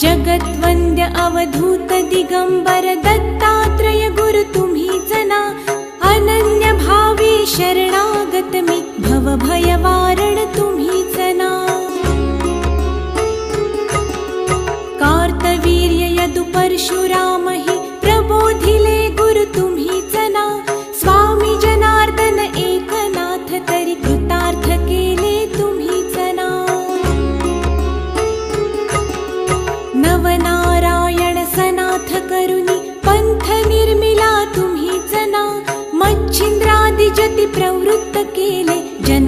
जगत्वन्द्य अवधूत दिगंबर दत्तात्रय गुरु तुम्हीच ना। अनन्य भावे शरणागत मी भव भय वारण तुम्हीच ना। कार्तवीर्य यदु परशुराम हि प्रबोधिले गुरु तुम्हीच ना। स्वामी जनार्दन एकनाथ तरी कृतार्थ केले तुम्हीच ना। नवनारायण सनाथ करुणी पंथ निर्मिला तुम्हीच ना। मच्छिंद्रादि जति प्रवृत्त केले जन